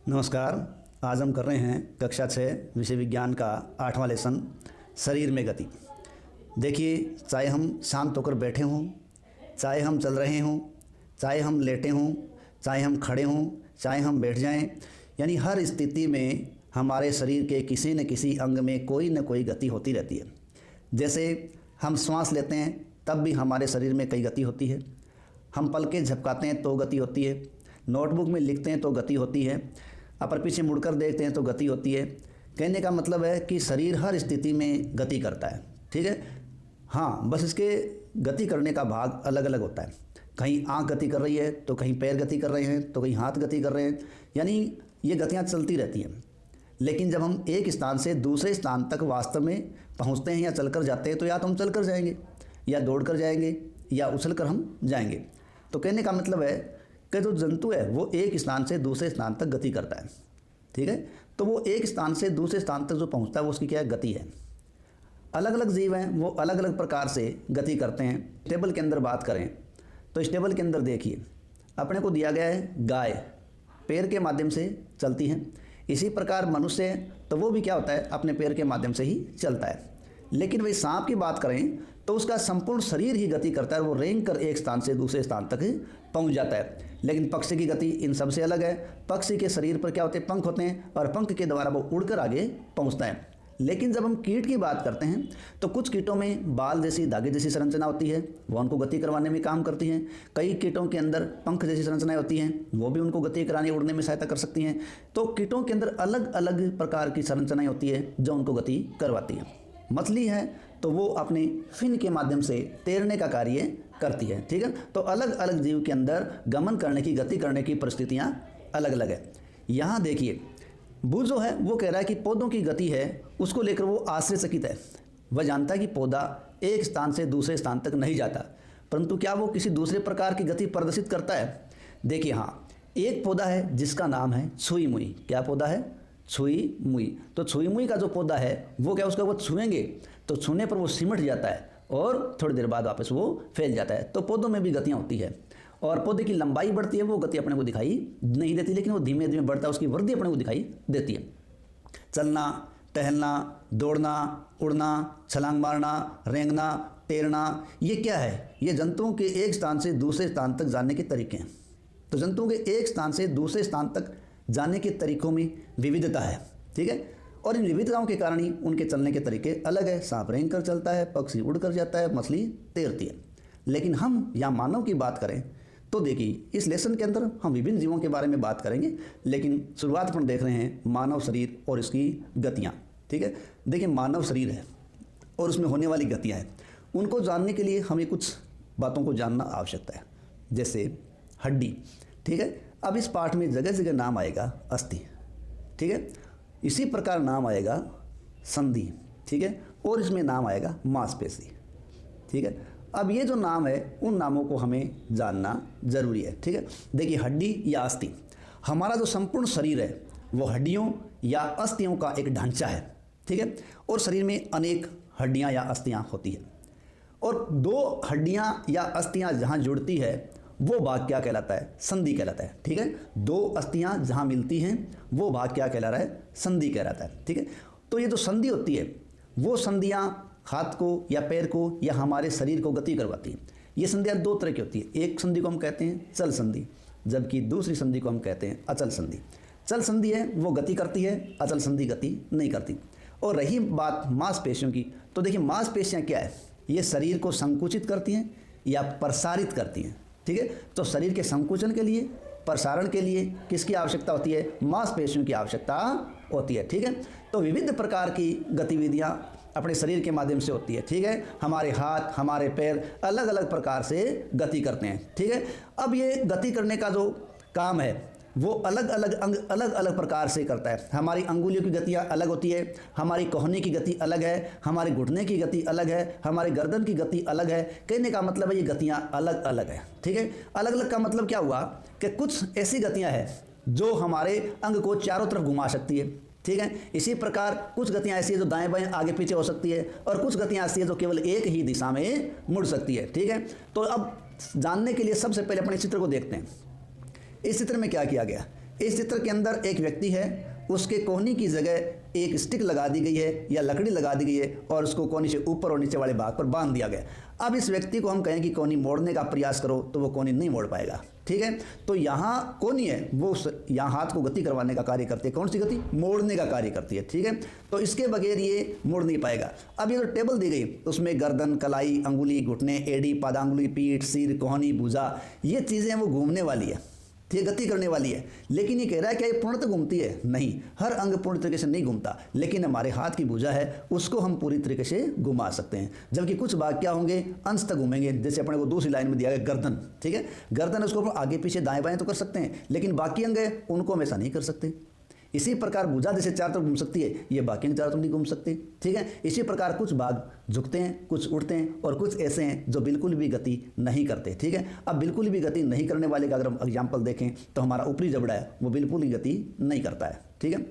नमस्कार। आज हम कर रहे हैं कक्षा 6 विषय विज्ञान का 8वां लेसन शरीर में गति। देखिए, चाहे हम शांत होकर बैठे हों, चाहे हम चल रहे हों, चाहे हम लेटे हों, चाहे हम खड़े हों, चाहे हम बैठ जाएं, यानी हर स्थिति में हमारे शरीर के किसी न किसी अंग में कोई न कोई गति होती रहती है। जैसे हम श्वास लेते हैं तब भी हमारे शरीर में कई गति होती है, हम पलकें झपकाते हैं तो गति होती है, नोटबुक में लिखते हैं तो गति होती है, अपर पीछे मुड़कर देखते हैं तो गति होती है। कहने का मतलब है कि शरीर हर स्थिति में गति करता है। ठीक है, हाँ, बस इसके गति करने का भाग अलग अलग होता है। कहीं आँख गति कर रही है तो कहीं पैर गति कर रहे हैं तो कहीं हाथ गति कर रहे हैं, यानी ये गतियाँ चलती रहती हैं। लेकिन जब हम एक स्थान से दूसरे स्थान तक वास्तव में पहुँचते हैं या चलकर जाते हैं तो या तो हम चलकर जाएंगे या दौड़ कर जाएंगे या उछल कर हम जाएंगे। तो कहने का मतलब है कि जो जंतु है वो एक स्थान से दूसरे स्थान तक गति करता है। ठीक है, तो वो एक स्थान से दूसरे स्थान तक जो पहुंचता है वो उसकी क्या है, गति है। अलग अलग जीव हैं, वो अलग अलग प्रकार से गति करते हैं। टेबल के अंदर बात करें तो इस टेबल के अंदर देखिए, अपने को दिया गया है गाय पैर के माध्यम से चलती है। इसी प्रकार मनुष्य है तो वो भी क्या होता है, अपने पैर के माध्यम से ही चलता है। लेकिन वही सांप की बात करें तो उसका संपूर्ण शरीर ही गति करता है, वो रेंग कर एक स्थान से दूसरे स्थान तक पहुंच जाता है। लेकिन पक्षी की गति इन सबसे अलग है। पक्षी के शरीर पर क्या होते हैं, पंख होते हैं और पंख के द्वारा वो उड़कर आगे पहुंचता है। लेकिन जब हम कीट की बात करते हैं तो कुछ कीटों में बाल जैसी धागे जैसी संरचना होती है, वो उनको गति करवाने में काम करती हैं। कई कीटों के अंदर पंख जैसी संरचनाएं होती हैं, वो भी उनको गति कराने उड़ने में सहायता कर सकती हैं। तो कीटों के अंदर अलग अलग प्रकार की संरचनाएं होती है जो उनको गति करवाती है। मछली है तो वो अपने फिन के माध्यम से तैरने का कार्य करती है। ठीक है, तो अलग अलग जीव के अंदर गमन करने की, गति करने की परिस्थितियां अलग अलग है। यहाँ देखिए, बुद्ध जो है वो कह रहा है कि पौधों की गति है उसको लेकर वो आश्चर्यचकित है। वह जानता है कि पौधा एक स्थान से दूसरे स्थान तक नहीं जाता, परंतु क्या वो किसी दूसरे प्रकार की गति प्रदर्शित करता है। देखिए, हाँ, एक पौधा है जिसका नाम है छुई मुई। क्या पौधा है, छुई मुई। तो छुई मुई का जो पौधा है वो क्या, उसका वो छुएंगे तो छूने पर वो सिमट जाता है और थोड़ी देर बाद वापस वो फैल जाता है। तो पौधों में भी गतियाँ होती है और पौधे की लंबाई बढ़ती है, वो गति अपने को दिखाई नहीं देती, लेकिन वो धीमे धीमे बढ़ता है, उसकी वृद्धि अपने को दिखाई देती है। चलना, टहलना, दौड़ना, उड़ना, छलांग मारना, रेंगना, तैरना, ये क्या है, ये जंतुओं के एक स्थान से दूसरे स्थान तक जाने के तरीके हैं। तो जंतुओं के एक स्थान से दूसरे स्थान तक जाने के तरीकों में विविधता है। ठीक है, और इन विविधताओं के कारण ही उनके चलने के तरीके अलग है। सांप रेंग कर चलता है, पक्षी उड़ कर जाता है, मछली तैरती है। लेकिन हम यहाँ मानव की बात करें तो देखिए, इस लेसन के अंदर हम विभिन्न जीवों के बारे में बात करेंगे, लेकिन शुरुआत अपन देख रहे हैं मानव शरीर और इसकी गतियाँ। ठीक है, देखिए, मानव शरीर है और उसमें होने वाली गतियाँ हैं, उनको जानने के लिए हमें कुछ बातों को जानना आवश्यकता है। जैसे हड्डी। ठीक है, अब इस पाठ में जगह जगह नाम आएगा अस्थि। ठीक है, इसी प्रकार नाम आएगा संधि। ठीक है, और इसमें नाम आएगा मांसपेशी। ठीक है, अब ये जो नाम है उन नामों को हमें जानना जरूरी है। ठीक है, देखिए, हड्डी या अस्थि, हमारा जो संपूर्ण शरीर है वो हड्डियों या अस्थियों का एक ढांचा है। ठीक है, और शरीर में अनेक हड्डियां या अस्थियां होती है, और दो हड्डियां या अस्थियां जहां जुड़ती है वो भाग क्या कहलाता है, संधि कहलाता है। ठीक है, दो अस्थियां जहां मिलती हैं वो भाग क्या कहला रहा है, संधि कहलाता है। ठीक है, तो ये जो संधि होती है वो संधियां हाथ को या पैर को या हमारे शरीर को गति करवाती हैं। ये संधियां दो तरह की होती है। एक संधि को हम कहते हैं चल संधि, जबकि दूसरी संधि को हम कहते हैं अचल संधि। चल संधि है वो गति करती है, अचल संधि गति नहीं करती। और रही बात मांसपेशियों की, तो देखिए, मांसपेशियां क्या है, ये शरीर को संकुचित करती हैं या प्रसारित करती हैं। ठीक है, तो शरीर के संकुचन के लिए, प्रसारण के लिए किसकी आवश्यकता होती है, मांसपेशियों की आवश्यकता होती है। ठीक है, तो विविध प्रकार की गतिविधियां अपने शरीर के माध्यम से होती है। ठीक है, हमारे हाथ, हमारे पैर अलग अलग प्रकार से गति करते हैं। ठीक है, अब ये गति करने का जो काम है वो अलग अलग अंग अलग अलग प्रकार से करता है। हमारी अंगुलियों की गतियाँ अलग होती है, हमारी कोहनी की गति अलग है, हमारे घुटने की गति अलग है, हमारी गर्दन की गति अलग है। कहने का मतलब है ये गतियाँ अलग अलग है। ठीक है, अलग अलग का मतलब क्या हुआ कि कुछ ऐसी गतियाँ हैं जो हमारे अंग को चारों तरफ घुमा सकती है। ठीक है, इसी प्रकार कुछ गतियाँ ऐसी है जो दाएं बाएं आगे पीछे हो सकती है, और कुछ गतियाँ ऐसी है जो केवल एक ही दिशा में मुड़ सकती है। ठीक है, तो अब जानने के लिए सबसे पहले अपने चित्र को देखते हैं। इस चित्र में क्या किया गया इस चित्र के अंदर एक व्यक्ति है, उसके कोहनी की जगह एक स्टिक लगा दी गई है या लकड़ी लगा दी गई है और उसको कोहनी से ऊपर और नीचे वाले भाग पर बांध दिया गया। अब इस व्यक्ति को हम कहें कि कोहनी मोड़ने का प्रयास करो तो वो कोहनी नहीं मोड़ पाएगा। ठीक है, तो यहाँ कोहनी है वो यहाँ हाथ को गति करवाने का कार्य करती है। कौन सी गति? मोड़ने का कार्य करती है। ठीक है, तो इसके बगैर ये मोड़ नहीं पाएगा। अब ये जो टेबल दी गई उसमें गर्दन, कलाई, अंगुली, घुटने, एड़ी, पादांगुली, पीठ, सिर, कोहनी, भुजा, ये चीज़ें वो घूमने वाली है, ये गति करने वाली है। लेकिन ये कह रहा है कि ये पूर्णतः घूमती है? नहीं, हर अंग पूर्ण तरीके से नहीं घूमता, लेकिन हमारे हाथ की भुजा है उसको हम पूरी तरीके से घुमा सकते हैं। जबकि कुछ भाग क्या होंगे? अंश तक घूमेंगे। जैसे अपने को दूसरी लाइन में दिया गया गर्दन, ठीक है, गर्दन उसको आगे पीछे दाएं बाएं तो कर सकते हैं, लेकिन बाकी अंग है उनको हमेशा नहीं कर सकते। इसी प्रकार भुजा जैसे चारों तरफ घूम सकती है, ये बाकी चारों तरफ नहीं घूम सकती। ठीक है, इसी प्रकार कुछ भाग झुकते हैं, कुछ उड़ते हैं और कुछ ऐसे हैं जो बिल्कुल भी गति नहीं करते। ठीक है, अब बिल्कुल भी गति नहीं करने वाले का अगर हम एग्जाम्पल देखें तो हमारा ऊपरी जबड़ा है वो बिल्कुल ही गति नहीं करता है। ठीक है,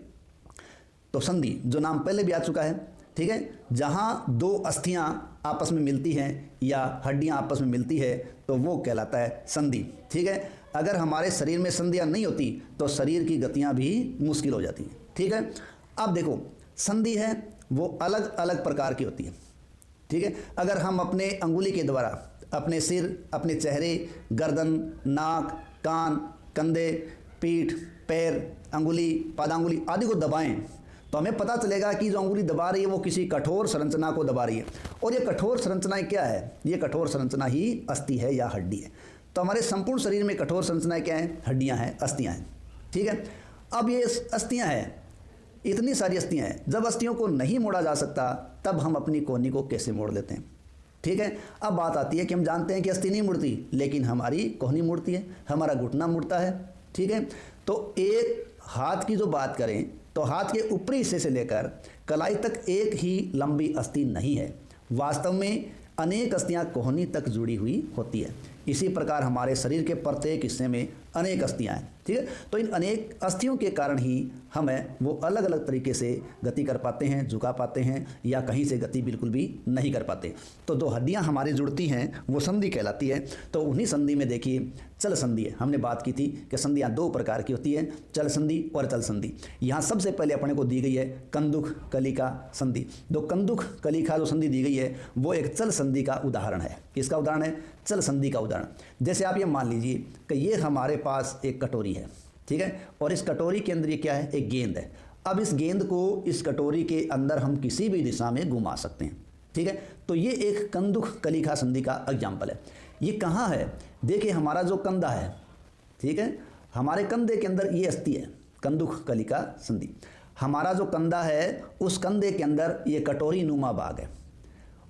तो संधि जो नाम पहले भी आ चुका है। ठीक है, जहाँ दो अस्थियाँ आपस में मिलती हैं या हड्डियाँ आपस में मिलती है तो वो कहलाता है संधि। ठीक है, अगर हमारे शरीर में संधियाँ नहीं होती तो शरीर की गतियाँ भी मुश्किल हो जाती हैं। ठीक है, अब देखो संधि है वो अलग अलग प्रकार की होती है। ठीक है, अगर हम अपने अंगुली के द्वारा अपने सिर, अपने चेहरे, गर्दन, नाक, कान, कंधे, पीठ, पैर, अंगुली, पादांगुली आदि को दबाएं तो हमें पता चलेगा कि जो अंगुली दबा रही है वो किसी कठोर संरचना को दबा रही है। और ये कठोर संरचनाएं क्या है? ये कठोर संरचना ही अस्थि है या हड्डी है। तो हमारे संपूर्ण शरीर में कठोर संरचनाएं क्या हैं? हड्डियां हैं, अस्थियां हैं। ठीक है, अब ये अस्थियां हैं, इतनी सारी अस्थियां हैं, जब अस्थियों को नहीं मोड़ा जा सकता तब हम अपनी कोहनी को कैसे मोड़ लेते हैं। ठीक है, अब बात आती है कि हम जानते हैं कि अस्थि नहीं मुड़ती, लेकिन हमारी कोहनी मुड़ती है, हमारा घुटना मुड़ता है। ठीक है, तो एक हाथ की जो बात करें तो हाथ के ऊपरी हिस्से से लेकर कलाई तक एक ही लंबी अस्थि नहीं है, वास्तव में अनेक अस्थियां कोहनी तक जुड़ी हुई होती है। इसी प्रकार हमारे शरीर के प्रत्येक हिस्से में अनेक अस्थियां हैं। ठीक है, तो इन अनेक अस्थियों के कारण ही हमें वो अलग अलग तरीके से गति कर पाते हैं, झुका पाते हैं या कहीं से गति बिल्कुल भी नहीं कर पाते। तो दो हड्डियां हमारी जुड़ती हैं वो संधि कहलाती है। तो उन्हीं संधि में देखिए चल संधि है। हमने बात की थी कि संधियां दो प्रकार की होती है, चल संधि और चल संधि। यहाँ सबसे पहले अपने को दी गई है कंदुक कलिका संधि। दो कंदुक कलिका जो संधि दी गई है वो एक चल संधि का उदाहरण है। किसका उदाहरण है? चल संधि का उदाहरण। जैसे आप ये मान लीजिए कि ये हमारे पास एक कटोरी है, ठीक है, और इस कटोरी के अंदर ये क्या है? एक गेंद है। अब इस गेंद को इस कटोरी के अंदर हम किसी भी दिशा में घुमा सकते हैं। ठीक है, तो ये एक कंदुक कलिका संधि का एग्जाम्पल है। ये कहाँ है? देखिए हमारा जो कंधा है, ठीक है, हमारे कंधे के अंदर ये अस्थि है, कंदुक कलिका संधि। हमारा जो कंधा है उस कंधे के अंदर ये कटोरी नुमा भाग है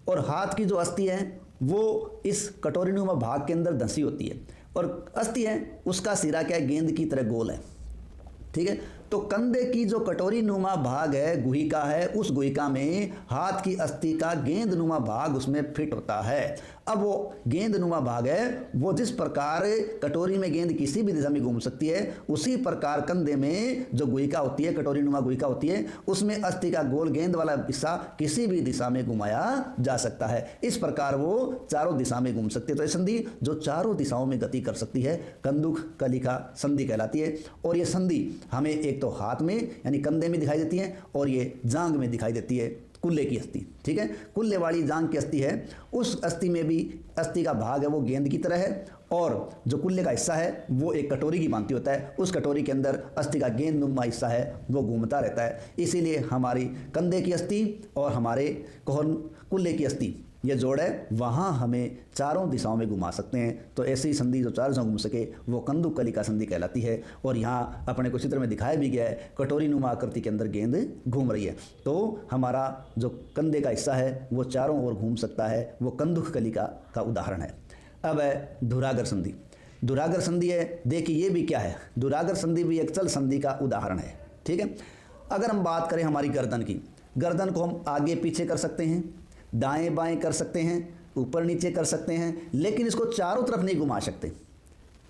और हाथ की जो अस्थि है वो इस कटोरी नुमा भाग के अंदर धंसी होती है और अस्थि है उसका सिरा क्या है? गेंद की तरह गोल है। ठीक है, तो कंधे की जो कटोरी नुमा भाग है, गुहिका है, उस गुहिका में हाथ की अस्थि का गेंद नुमा भाग उसमें फिट होता है। अब वो गेंद नुमा भाग है वो जिस प्रकार कटोरी में गेंद किसी भी दिशा में घूम सकती है, उसी प्रकार कंधे में जो गुहिका होती है, कटोरी नुमा गुहिका होती है, उसमें अस्थि का गोल गेंद वाला हिस्सा किसी भी दिशा में घुमाया जा सकता है। इस प्रकार वो चारों दिशा में घूम सकती है। तो ये संधि जो चारों दिशाओं में गति कर सकती है कंदुक कलिका संधि कहलाती है। और ये संधि हमें एक तो हाथ में यानी कंधे में दिखाई देती है और ये जांघ में दिखाई देती है, कुल्ले की अस्थि। ठीक है, कुल्ले वाली जांघ की अस्थि है, उस अस्थि में भी अस्थि का भाग है वो गेंद की तरह है और जो कुल्ले का हिस्सा है वो एक कटोरी की भांति होता है। उस कटोरी के अंदर अस्थि का गेंद नुमा हिस्सा है वो घूमता रहता है। इसीलिए हमारी कंधे की अस्थि और हमारे कुल्ले की अस्थि ये जोड़ है, वहाँ हमें चारों दिशाओं में घुमा सकते हैं। तो ऐसी संधि जो चारों दिशाओं घूम सके वो कंदुक कलिका संधि कहलाती है। और यहाँ अपने को चित्र में दिखाया भी गया है, कटोरी नुमा आकृति के अंदर गेंद घूम रही है। तो हमारा जो कंधे का हिस्सा है वो चारों ओर घूम सकता है, वो कंदुक कलिका का उदाहरण है। अब है धुरागर संधि। धुरागर संधि है, देखिए ये भी क्या है? धुरागर संधि भी एक चल संधि का उदाहरण है। ठीक है, अगर हम बात करें हमारी गर्दन की, गर्दन को हम आगे पीछे कर सकते हैं, दाएं बाएं कर सकते हैं, ऊपर नीचे कर सकते हैं, लेकिन इसको चारों तरफ नहीं घुमा सकते।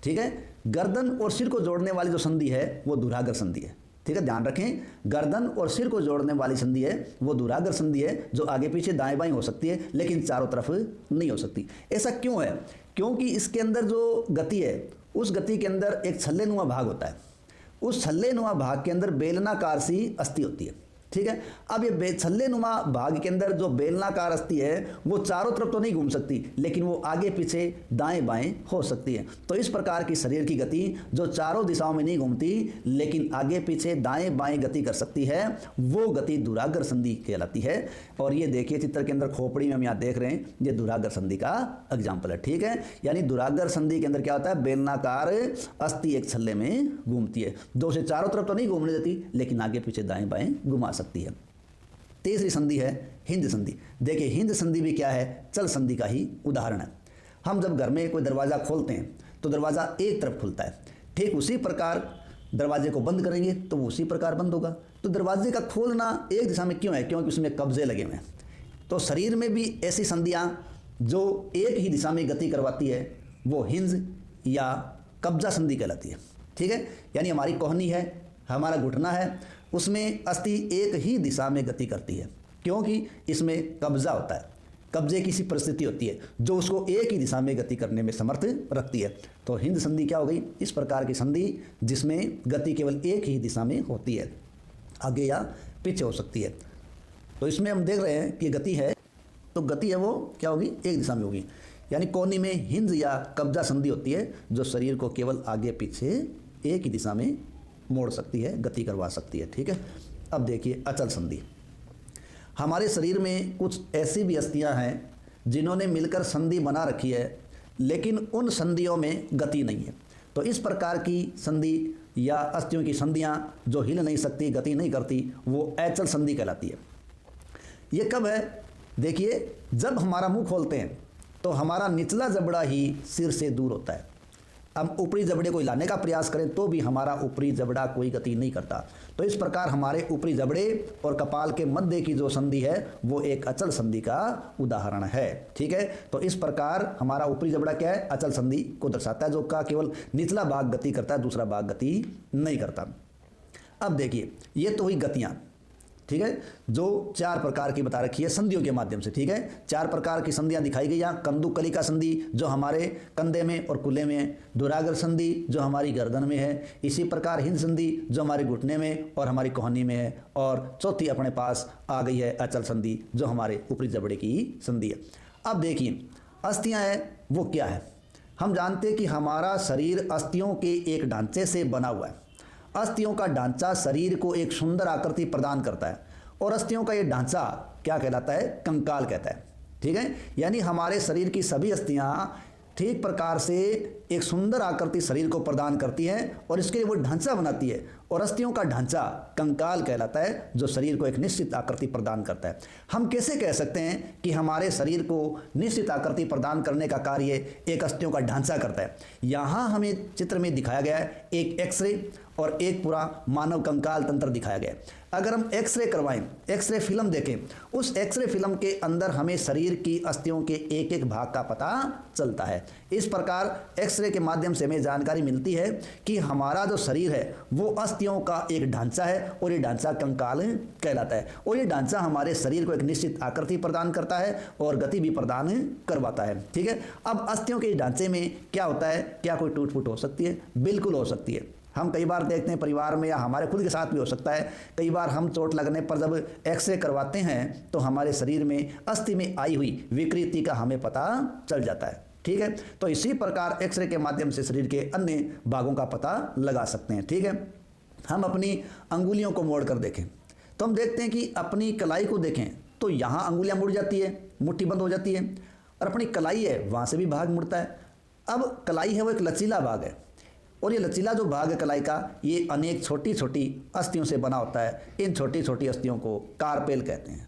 ठीक है, गर्दन और सिर को जोड़ने वाली जो संधि है वो धुरागर संधि है। ठीक है, ध्यान रखें, गर्दन और सिर को जोड़ने वाली संधि है वो धुरागर संधि है, जो आगे पीछे दाएं बाएं हो सकती है लेकिन चारों तरफ नहीं हो सकती। ऐसा क्यों है? क्योंकि इसके अंदर जो गति है उस गति के अंदर एक छल्ले नुमा भाग होता है। उस छल्लेनुमा भाग के अंदर बेलनाकार सी अस्थि होती है, ठीक है। अब ये छल्लेनुमा भाग के अंदर जो बेलनाकार अस्थि है वो चारों तरफ तो नहीं घूम सकती, लेकिन वो आगे पीछे दाएं बाएं हो सकती है। तो इस प्रकार की शरीर की गति जो चारों दिशाओं में नहीं घूमती लेकिन आगे पीछे दाएं बाएं गति कर सकती है, वो गति दुराग्र संधि कहलाती है। और ये देखिए चित्र के अंदर खोपड़ी में हम यहाँ देख रहे हैं, ये दुराग्र संधि का एग्जाम्पल है, ठीक है। यानी दुराग्र संधि के अंदर क्या होता है, बेलनाकार अस्थि एक छल्ले में घूमती है, जो उसे चारों तरफ तो नहीं घूमने देती लेकिन आगे पीछे दाएं बाएं घुमा सकती है। तीसरी संधि है हिंद संधि। देखिए हिंद संधि भी क्या है, चल संधि का ही उदाहरण है। हम जब घर में कोई दरवाज़ा खोलते हैं तो दरवाज़ा एक तरफ खुलता है, ठीक उसी प्रकार दरवाजे को बंद करेंगे तो वो उसी प्रकार बंद होगा। तो दरवाजे का खोलना एक दिशा में क्यों है, क्योंकि उसमें कब्जे लगे हुए हैं। तो शरीर में भी ऐसी संधियाँ जो एक ही दिशा में गति करवाती है वो हिंज या कब्जा संधि कहलाती है, ठीक है। यानी हमारी कोहनी है, हमारा घुटना है, उसमें अस्थि एक ही दिशा में गति करती है क्योंकि इसमें कब्जा होता है, कब्जे की सी परिस्थिति होती है जो उसको एक ही दिशा में गति करने में समर्थ रखती है। तो हिंद संधि क्या हो गई, इस प्रकार की संधि जिसमें गति केवल एक ही दिशा में होती है, आगे या पीछे हो सकती है। तो इसमें हम देख रहे हैं कि गति है, तो गति है वो क्या होगी, एक दिशा में होगी। यानी कोहनी में हिंज या कब्जा संधि होती है जो शरीर को केवल आगे पीछे एक ही दिशा में मोड़ सकती है, गति करवा सकती है, ठीक है। अब देखिए अचल संधि। हमारे शरीर में कुछ ऐसी भी अस्थियां हैं जिन्होंने मिलकर संधि बना रखी है लेकिन उन संधियों में गति नहीं है। तो इस प्रकार की संधि या अस्थियों की संधियां जो हिल नहीं सकती, गति नहीं करती, वो अचल संधि कहलाती है। ये कब है, देखिए जब हमारा मुंह खोलते हैं तो हमारा निचला जबड़ा ही सिर से दूर होता है। हम ऊपरी जबड़े को हिलाने का प्रयास करें तो भी हमारा ऊपरी जबड़ा कोई गति नहीं करता। तो इस प्रकार हमारे ऊपरी जबड़े और कपाल के मध्य की जो संधि है वो एक अचल संधि का उदाहरण है, ठीक है। तो इस प्रकार हमारा ऊपरी जबड़ा क्या है, अचल संधि को दर्शाता है, जो का केवल निचला भाग गति करता है, दूसरा भाग गति नहीं करता। अब देखिए ये तो हुई गतियाँ, ठीक है, जो चार प्रकार की बता रखी है संधियों के माध्यम से, ठीक है। चार प्रकार की संधियां दिखाई गई यहाँ। कंदुकलिका संधि जो हमारे कंधे में और कुल्ले में है, दुराग्र संधि जो हमारी गर्दन में है, इसी प्रकार हिंद संधि जो हमारे घुटने में और हमारी कोहनी में है, और चौथी अपने पास आ गई है अचल संधि जो हमारे ऊपरी जबड़े की संधि है। अब देखिए अस्थियां हैं वो क्या है। हम जानते हैं कि हमारा शरीर अस्थियों के एक ढांचे से बना हुआ है। अस्थियों का ढांचा शरीर को एक सुंदर आकृति प्रदान करता है और अस्थियों का ये ढांचा क्या कहलाता है, कंकाल कहता है, ठीक है। यानी हमारे शरीर की सभी अस्थियां ठीक प्रकार से एक सुंदर आकृति शरीर को प्रदान करती हैं और इसके लिए वो ढांचा बनाती है, और अस्थियों का ढांचा कंकाल कहलाता है जो शरीर को एक निश्चित आकृति प्रदान करता है। हम कैसे कह सकते हैं कि हमारे शरीर को निश्चित आकृति प्रदान करने का कार्य एक अस्थियों का ढांचा करता है। यहाँ हमें चित्र में दिखाया गया है एक एक्सरे और एक पूरा मानव कंकाल तंत्र दिखाया गया है। अगर हम एक्सरे करवाएं, एक्सरे फिल्म देखें, उस एक्सरे फिल्म के अंदर हमें शरीर की अस्थियों के एक एक भाग का पता चलता है। इस प्रकार एक्सरे के माध्यम से हमें जानकारी मिलती है कि हमारा जो शरीर है वो अस्थियों का एक ढांचा है और ये ढांचा कंकाल कहलाता है, और ये ढांचा हमारे शरीर को एक निश्चित आकृति प्रदान करता है और गति भी प्रदान करवाता है, ठीक है। अब अस्थियों के ढांचे में क्या होता है, क्या कोई टूट फूट हो सकती है? बिल्कुल हो सकती है। हम कई बार देखते हैं परिवार में या हमारे खुद के साथ भी हो सकता है। कई बार हम चोट लगने पर जब एक्सरे करवाते हैं तो हमारे शरीर में अस्थि में आई हुई विकृति का हमें पता चल जाता है, ठीक है। तो इसी प्रकार एक्सरे के माध्यम से शरीर के अन्य भागों का पता लगा सकते हैं, ठीक है। हम अपनी अंगुलियों को मोड़ कर देखें तो हम देखते हैं कि अपनी कलाई को देखें तो यहाँ अंगुलियाँ मुड़ जाती है, मुट्ठी बंद हो जाती है, और अपनी कलाई है वहाँ से भी भाग मुड़ता है। अब कलाई है वो एक लचीला भाग है, और ये लचीला जो भाग है कलाई का, ये अनेक छोटी छोटी अस्थियों से बना होता है। इन छोटी छोटी अस्थियों को कार्पेल कहते हैं,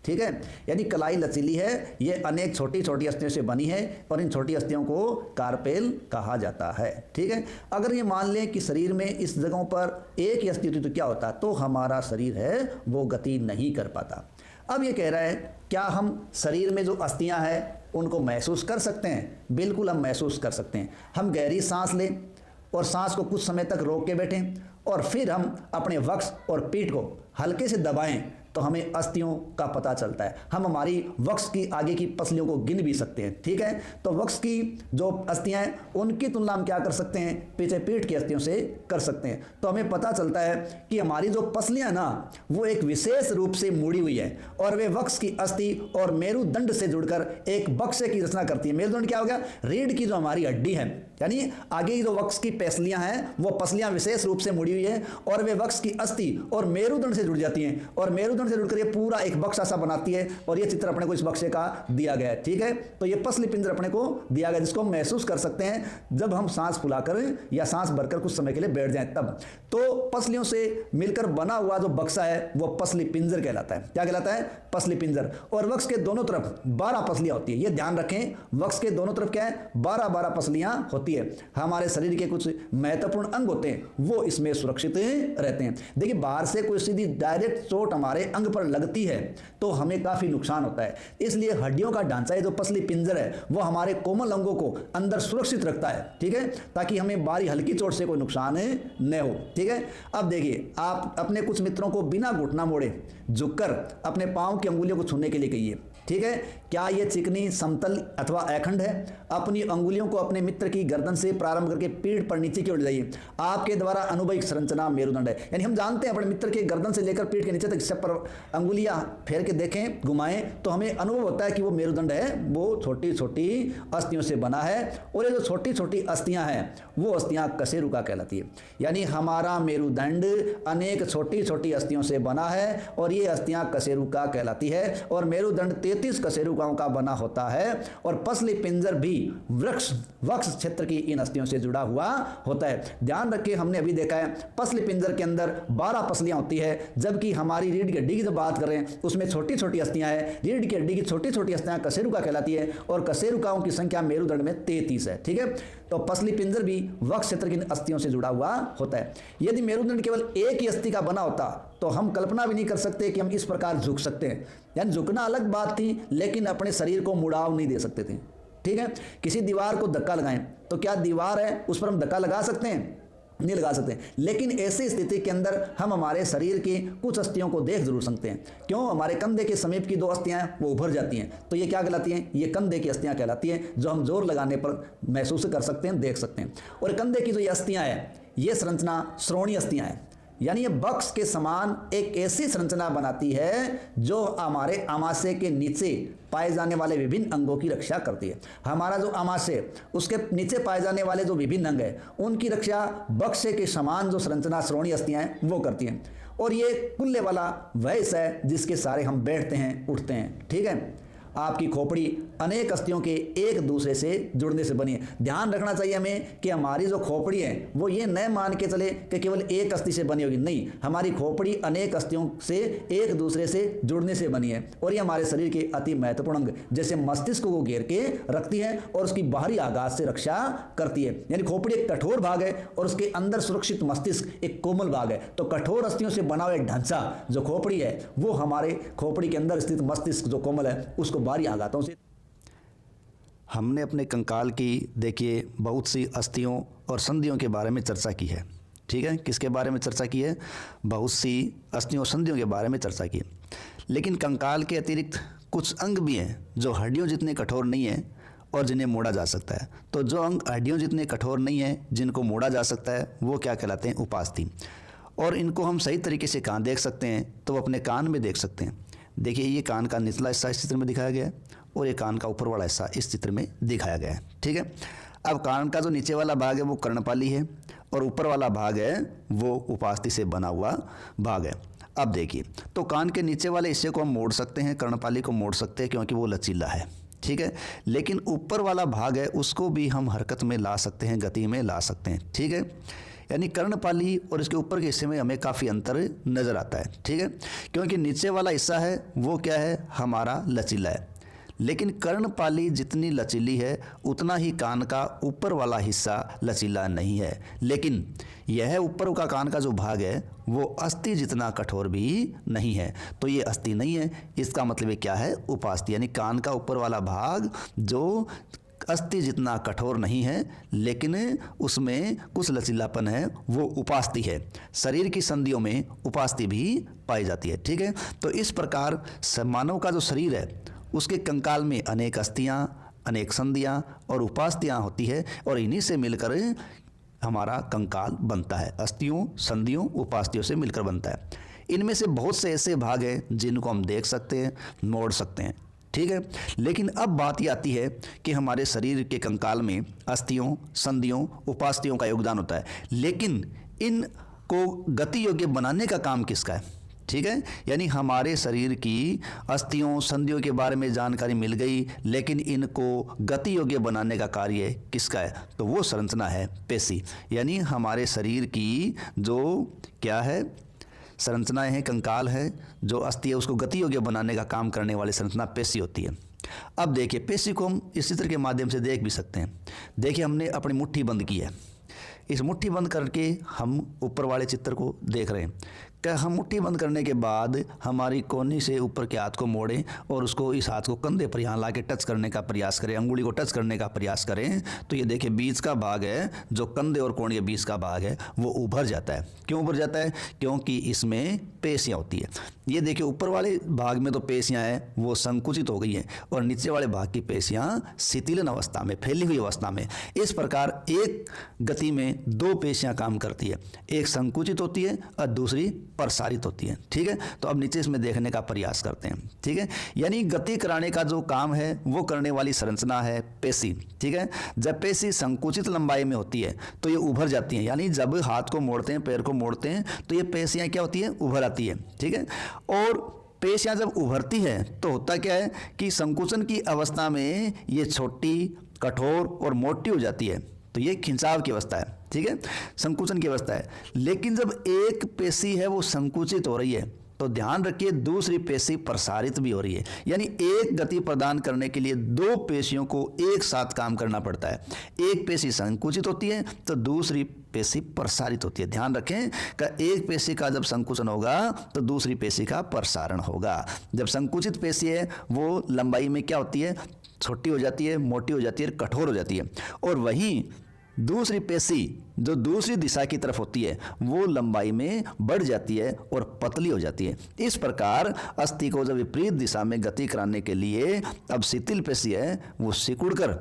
ठीक है। यानी कलाई लचीली है, ये अनेक छोटी छोटी अस्थियों से बनी है और इन छोटी अस्थियों को कार्पेल कहा जाता है, ठीक है। अगर ये मान लें कि शरीर में इस जगहों पर एक ही अस्थि होती तो क्या होता, तो हमारा शरीर है वो गति नहीं कर पाता। अब ये कह रहा है क्या हम शरीर में जो अस्थियां हैं उनको महसूस कर सकते हैं? बिल्कुल हम महसूस कर सकते हैं। हम गहरी सांस लें और सांस को कुछ समय तक रोक के बैठें और फिर हम अपने वक्ष और पीठ को हल्के से दबाएं तो हमें अस्थियों का पता चलता है। हम हमारी वक्ष की आगे की पसलियों को गिन भी सकते हैं, ठीक है। तो वक्ष की जो अस्थियां हैं उनकी तुलना हम क्या कर सकते हैं, पीछे पीठ की अस्थियों से कर सकते हैं। तो हमें पता चलता है कि हमारी जो पसलियां ना वो एक विशेष रूप से मुड़ी हुई है और वे वक्ष की अस्थि और मेरुदंड से जुड़कर एक बक्से की रचना करती है। मेरुदंड क्या हो गया, रीढ़ की जो हमारी हड्डी है, यानी आगे की जो वक्ष की पेसलियां हैं वो पसलियां विशेष रूप से मुड़ी हुई है और वे वक्ष की अस्थि और मेरुदंड से जुड़ जाती हैं और मेरुदंड से जुड़कर ये पूरा एक बक्सा सा बनाती है। और ये चित्र अपने को इस बक्से का दिया गया है, ठीक है। तो ये पसली पिंजर अपने को दिया गया जिसको हम महसूस कर सकते हैं जब हम सांस फुलाकर या सांस भरकर कुछ समय के लिए बैठ जाएं तब। तो पसलियों से मिलकर बना हुआ जो बक्सा है वो पसली पिंजर कहलाता है। क्या कहलाता है, पसली पिंजर। और वक्ष के दोनों तरफ 12 पसलियां होती है, ये ध्यान रखें, वक्ष के दोनों तरफ क्या है, 12 पसलियां होती है। हमारे शरीर के कुछ महत्वपूर्ण अंग होते हैं वो इसमें सुरक्षित रहते हैं। देखिए बाहर से कोई सीधी डायरेक्ट चोट हमारे अंग पर लगती है तो हमें काफी नुकसान होता है, इसलिए हड्डियों का ढांचा जो पसली पिंजर है वो हमारे कोमल अंगों को अंदर सुरक्षित रखता है, ठीक है, ताकि हमें बारी हल्की चोट से कोई नुकसान न हो, ठीक है। अब देखिए आप अपने कुछ मित्रों को बिना घुटना मोड़े झुककर अपने पांव की अंगुलियों को छूने के लिए कहिए, ठीक है। क्या ये चिकनी, समतल अथवा अखंड है? अपनी अंगुलियों को अपने मित्र की गर्दन से प्रारंभ करके पीठ पर नीचे की ओर ले जाइए। आपके द्वारा अनुभविक संरचना मेरुदंड है, यानी हम जानते हैं अपने मित्र के गर्दन से लेकर पीठ के नीचे तक सब पर अंगुलियां फेर के देखें, घुमाएं, तो हमें अनुभव होता है कि वो मेरुदंड है, वो छोटी छोटी अस्थियों से बना है। और ये जो छोटी छोटी अस्थियां हैं वो अस्थियां कशेरुका कहलाती है, यानी हमारा मेरुदंड अनेक छोटी छोटी अस्थियों से बना है और ये अस्थियां कशेरुका कहलाती है। और मेरुदंड 33 कशेरुकाओं का बना होता है और पसली पिंजर भी वक्ष क्षेत्र की इन अस्थियों से जुड़ा हुआ होता है। ध्यान रखिए हमने अभी देखा है पसली पिंजर के अंदर 12 पसलियां होती है, जबकि हमारी रीढ़ की हड्डी की जब बात करें उसमें छोटी छोटी अस्थियां हैं। रीढ़ की हड्डी की छोटी छोटी अस्थियां कशेरुका कहलाती है और कशेरुकाओं की संख्या मेरुदंड में 33 है, ठीक है। तो पसली पिंजर भी वक्ष क्षेत्र की अस्थियों से जुड़ा हुआ होता है। यदि मेरुदंड केवल एक ही अस्थि का बना होता तो हम कल्पना भी नहीं कर सकते कि हम इस प्रकार झुक सकते हैं, यानी झुकना अलग बात थी लेकिन अपने शरीर को मुड़ाव नहीं दे सकते थे, ठीक है। किसी दीवार को धक्का लगाएं तो क्या दीवार है उस पर हम धक्का लगा सकते हैं? नहीं लगा सकते। लेकिन ऐसी स्थिति के अंदर हम हमारे शरीर की कुछ अस्थियों को देख जरूर सकते हैं। क्यों? हमारे कंधे के समीप की 2 अस्थियां हैं वो उभर जाती हैं, तो ये क्या कहलाती हैं? ये कंधे की अस्थियां कहलाती हैं, जो हम जोर लगाने पर महसूस कर सकते हैं, देख सकते हैं। और कंधे की जो ये अस्थियां हैं ये संरचना श्रोणीय अस्थियां हैं, यानी ये बक्स के समान एक ऐसी संरचना बनाती है जो हमारे आमाशय के नीचे पाए जाने वाले विभिन्न अंगों की रक्षा करती है। हमारा जो आमाशय उसके नीचे पाए जाने वाले जो विभिन्न अंग हैं उनकी रक्षा बक्से के समान जो संरचना श्रोणीय अस्थियां हैं वो करती हैं। और ये कुल्ले वाला वह हिस्सा है जिसके सहारे हम बैठते हैं, उठते हैं, ठीक है। आपकी खोपड़ी अनेक अस्थियों के एक दूसरे से जुड़ने से बनी है। ध्यान रखना चाहिए हमें कि हमारी जो खोपड़ी है वो ये न मान के चले कि केवल एक अस्थि से बनी होगी, नहीं, हमारी खोपड़ी अनेक अस्थियों से एक दूसरे से जुड़ने से बनी है। और ये हमारे शरीर के अति महत्वपूर्ण अंग जैसे मस्तिष्क को घेर के रखती है और उसकी बाहरी आघात से रक्षा करती है। यानी खोपड़ी एक कठोर भाग है और उसके अंदर सुरक्षित मस्तिष्क एक कोमल भाग है। तो कठोर अस्थियों से बना हुआ ढांचा जो खोपड़ी है वो हमारे खोपड़ी के अंदर स्थित मस्तिष्क जो कोमल है उसको बाहरी आघातों से। हमने अपने कंकाल की देखिए बहुत सी अस्थियों और संधियों के बारे में चर्चा की है, ठीक है। किसके बारे में चर्चा की है? बहुत सी अस्थियों और संधियों के बारे में चर्चा की है। लेकिन कंकाल के अतिरिक्त कुछ अंग भी हैं जो हड्डियों जितने कठोर नहीं हैं और जिन्हें मोड़ा जा सकता है। तो जो अंग हड्डियों जितने कठोर नहीं हैं जिनको मोड़ा जा सकता है वो क्या कहलाते हैं? उपास्थि। और इनको हम सही तरीके से कहाँ देख सकते हैं? तो अपने कान में देख सकते हैं। देखिए ये कान का निचला हिस्सा इस चित्र में दिखाया गया है और ये कान का ऊपर वाला हिस्सा इस चित्र में दिखाया गया है, ठीक है। अब कान का जो नीचे वाला भाग है वो कर्णपाली है और ऊपर वाला भाग है वो उपास्थि से बना हुआ भाग है। अब देखिए तो कान के नीचे वाले हिस्से को हम मोड़ सकते हैं, कर्णपाली को मोड़ सकते हैं क्योंकि वो लचीला है, ठीक है। लेकिन ऊपर वाला भाग है उसको भी हम हरकत में ला सकते हैं, गति में ला सकते हैं, ठीक है। यानी कर्णपाली और इसके ऊपर के हिस्से में हमें काफ़ी अंतर नज़र आता है, ठीक है। क्योंकि नीचे वाला हिस्सा है वो क्या है? हमारा लचीला है। लेकिन कर्णपाली जितनी लचीली है उतना ही कान का ऊपर वाला हिस्सा लचीला नहीं है। लेकिन यह ऊपर का कान का जो भाग है वो अस्थि जितना कठोर भी नहीं है। तो ये अस्थि नहीं है, इसका मतलब ये क्या है? उपास्थि। यानी कान का ऊपर वाला भाग जो अस्थि जितना कठोर नहीं है, लेकिन उसमें कुछ लचीलापन है, वो उपास्थि है। शरीर की संधियों में उपास्थि भी पाई जाती है। ठीक है, तो इस प्रकार मानव का जो शरीर है उसके कंकाल में अनेक अस्थियां, अनेक संधियां और उपास्थियां होती है, और इन्हीं से मिलकर हमारा कंकाल बनता है। अस्थियों, संधियों, उपास्थियों से मिलकर बनता है। इनमें से बहुत से ऐसे भाग हैं जिनको हम देख सकते हैं, मोड़ सकते हैं। ठीक है, लेकिन अब बात ये आती है कि हमारे शरीर के कंकाल में अस्थियों, संधियों, उपास्थियों का योगदान होता है, लेकिन इनको गति योग्य बनाने का काम किसका है? ठीक है, यानी हमारे शरीर की अस्थियों, संधियों के बारे में जानकारी मिल गई, लेकिन इनको गति योग्य बनाने का कार्य किसका है? तो वो संरचना है पेशी। यानी हमारे शरीर की जो क्या है, संरचनाएं हैं, कंकाल है, जो अस्थि है, उसको गति योग्य बनाने का काम करने वाली संरचना पेशी होती है। अब देखिए, पेशी को हम इस चित्र के माध्यम से देख भी सकते हैं। देखिए, हमने अपनी मुट्ठी बंद की है। इस मुट्ठी बंद करके हम ऊपर वाले चित्र को देख रहे हैं। क्या हम मुट्ठी बंद करने के बाद हमारी कोहनी से ऊपर के हाथ को मोड़ें और उसको, इस हाथ को कंधे पर यहाँ ला के टच करने का प्रयास करें, अंगुली को टच करने का प्रयास करें, तो ये देखिए बीच का भाग है, जो कंधे और कोहनी के बीच का भाग है, वो उभर जाता है। क्यों उभर जाता है? क्योंकि इसमें पेशियाँ होती है। ये देखिए, ऊपर वाले भाग में तो पेशियाँ हैं वो संकुचित हो गई हैं, और नीचे वाले भाग की पेशियाँ शिथिलन अवस्था में, फैली हुई अवस्था में। इस प्रकार एक गति में दो पेशियाँ काम करती है, एक संकुचित होती है और दूसरी प्रसारित होती है। ठीक है, तो अब नीचे इसमें देखने का प्रयास करते हैं। ठीक है, यानी गति कराने का जो काम है वो करने वाली संरचना है पेशी। ठीक है, जब पेशी संकुचित लंबाई में होती है तो ये उभर जाती हैं, यानी जब हाथ को मोड़ते हैं, पैर को मोड़ते हैं, तो ये पेशियाँ क्या होती हैं? उभर आती है। ठीक है, और पेशियाँ जब उभरती है तो होता क्या है कि संकुचन की अवस्था में ये छोटी, कठोर और मोटी हो जाती है, तो ये खिंचाव की अवस्था है। ठीक है, संकुचन की अवस्था है। लेकिन जब एक पेशी है वो संकुचित हो रही है, तो ध्यान रखिए दूसरी पेशी प्रसारित भी हो रही है। यानी एक गति प्रदान करने के लिए दो पेशियों को एक साथ काम करना पड़ता है। एक पेशी संकुचित होती है तो दूसरी पेशी प्रसारित होती है। ध्यान रखें कि एक पेशी का जब संकुचन होगा तो दूसरी पेशी का प्रसारण होगा। जब संकुचित पेशी है वो लंबाई में क्या होती है? छोटी हो जाती है, मोटी हो जाती है, कठोर हो जाती है। और वहीं दूसरी पेशी जो दूसरी दिशा की तरफ होती है वो लंबाई में बढ़ जाती है और पतली हो जाती है। इस प्रकार अस्थि को जब विपरीत दिशा में गति कराने के लिए अब शिथिल पेशी है वो सिकुड़कर